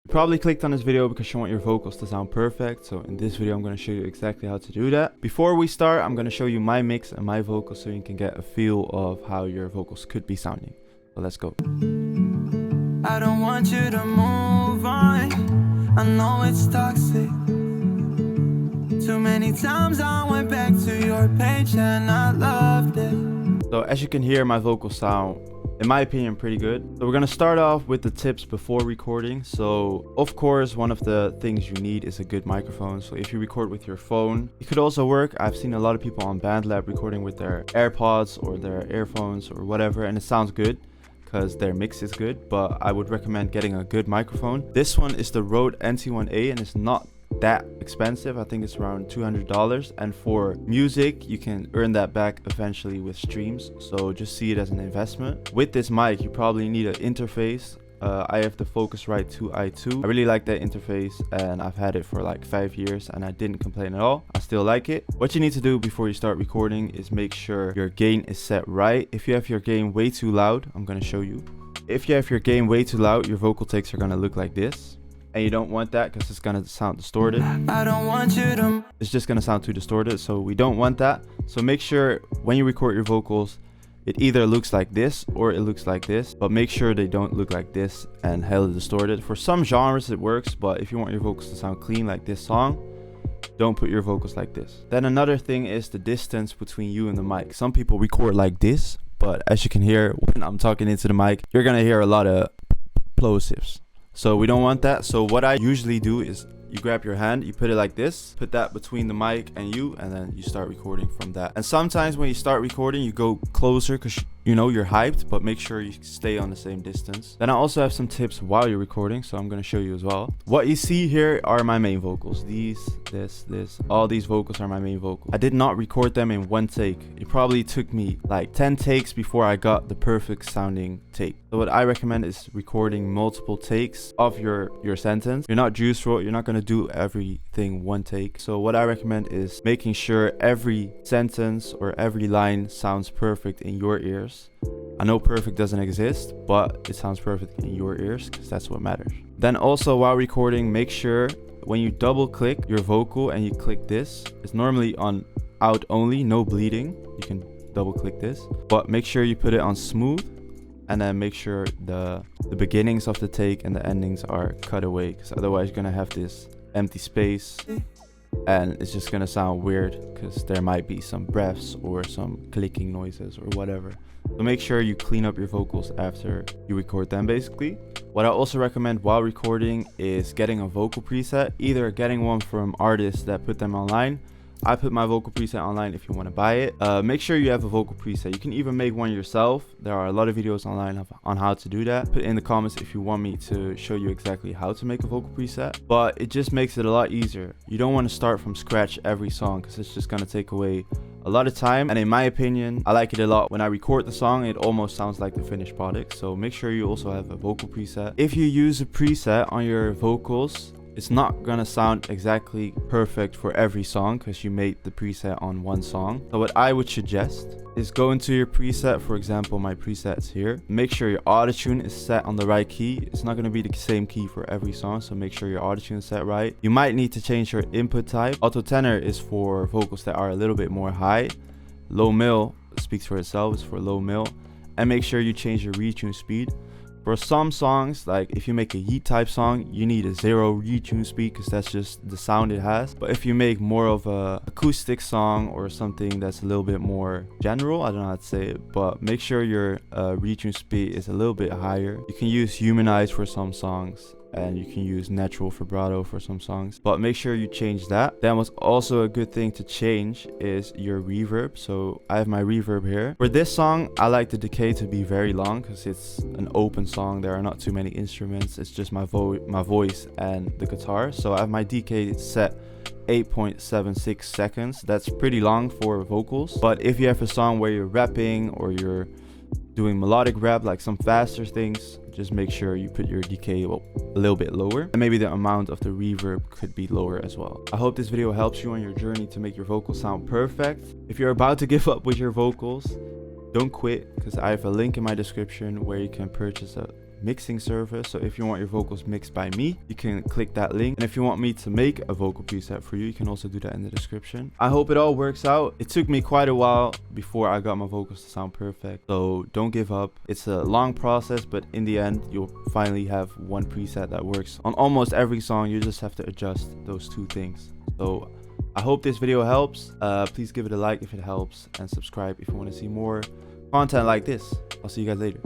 You probably clicked on this video because you want your vocals to sound perfect. So in this video, I'm going to show you exactly how to do that. Before we start, I'm going to show you my mix and my vocals so you can get a feel of how your vocals could be sounding. So let's go. I don't want you to move on. I know it's toxic. Too many times I went back to your page and I loved it. So as you can hear, my vocals sound, in my opinion, pretty good. So we're gonna start off with the tips before recording. So of course, one of the things you need is a good microphone. So if you record with your phone, it could also work. I've seen a lot of people on BandLab recording with their AirPods or their earphones or whatever, and it sounds good because their mix is good, but I would recommend getting a good microphone. This one is the Rode NT1A and it's not that expensive. I think it's around $200, and for music you can earn that back eventually with streams, so just see it as an investment. With this mic you probably need an interface. I have the Focusrite 2i2. I really like that interface and I've had it for like 5 years and I didn't complain at all. I still like it. What you need to do before you start recording is make sure your gain is set right. If you have your gain way too loud, I'm going to show you. If you have your gain way too loud, your vocal takes are going to look like this. And you don't want that because it's going to sound distorted. I don't want you to. It's just going to sound too distorted, so we don't want that. So make sure when you record your vocals, it either looks like this or it looks like this, but make sure they don't look like this and hella distorted. For some genres it works, but if you want your vocals to sound clean like this song, don't put your vocals like this. Then another thing is the distance between you and the mic. Some people record like this, but as you can hear when I'm talking into the mic, you're gonna hear a lot of plosives. So we don't want that. So what I usually do is you grab your hand, you put it like this, put that between the mic and you, and then you start recording from that. And sometimes when you start recording, you go closer because you know you're hyped, but make sure you stay on the same distance. Then I also have some tips while you're recording, so I'm going to show you as well. What you see here are my main vocals. These, this, all these vocals are my main vocals. I did not record them in one take. It probably took me like 10 takes before I got the perfect sounding take. So what I recommend is recording multiple takes of your sentence. You're not Juice WRLD, you're not going to do everything one take. So what I recommend is making sure every sentence or every line sounds perfect in your ears. I know perfect doesn't exist, but it sounds perfect in your ears because that's what matters. Then also while recording, make sure when you double click your vocal and you click this, it's normally on out only, no bleeding. You can double click this, but make sure you put it on smooth, and then make sure the beginnings of the take and the endings are cut away, because otherwise you're gonna have this empty space and it's just gonna sound weird because there might be some breaths or some clicking noises or whatever. So make sure you clean up your vocals after you record them basically. What I also recommend while recording is getting a vocal preset, either getting one from artists that put them online. I put my vocal preset online if you want to buy it. Make sure you have a vocal preset. You can even make one yourself. There are a lot of videos online on how to do that. Put in the comments if you want me to show you exactly how to make a vocal preset. But it just makes it a lot easier. You don't want to start from scratch every song because it's just going to take away a lot of time. And in my opinion, I like it a lot. When I record the song, it almost sounds like the finished product. So make sure you also have a vocal preset. If you use a preset on your vocals, it's not gonna sound exactly perfect for every song because you made the preset on one song. So what I would suggest is go into your preset. For example, my presets here. Make sure your autotune is set on the right key. It's not gonna be the same key for every song, so make sure your autotune is set right. You might need to change your input type. Auto tenor is for vocals that are a little bit more high. Low mill speaks for itself, it's for low mill. And make sure you change your retune speed. For some songs, like if you make a Yeet type song, you need a 0 retune speed because that's just the sound it has. But if you make more of a acoustic song or something that's a little bit more general, I don't know how to say it, but make sure your retune speed is a little bit higher. You can use Humanize for some songs, and you can use natural vibrato for some songs, but make sure you change that. Then what's also a good thing to change is your reverb. So I have my reverb here. For this song, I like the decay to be very long because it's an open song. There are not too many instruments. It's just my voice and the guitar. So I have my decay set 8.76 seconds. That's pretty long for vocals. But if you have a song where you're rapping or you're doing melodic rap, like some faster things, just make sure you put your decay a little bit lower, and maybe the amount of the reverb could be lower as well. I hope this video helps you on your journey to make your vocals sound perfect. If you're about to give up with your vocals, don't quit, because I have a link in my description where you can purchase a mixing service. So if you want your vocals mixed by me, you can click that link. And if you want me to make a vocal preset for you, you can also do that in the description. I hope it all works out. It took me quite a while before I got my vocals to sound perfect, so don't give up. It's a long process, but in the end you'll finally have one preset that works on almost every song. You just have to adjust those two things. So I hope this video helps. Please give it a like if it helps, and subscribe if you want to see more content like this. I'll see you guys later.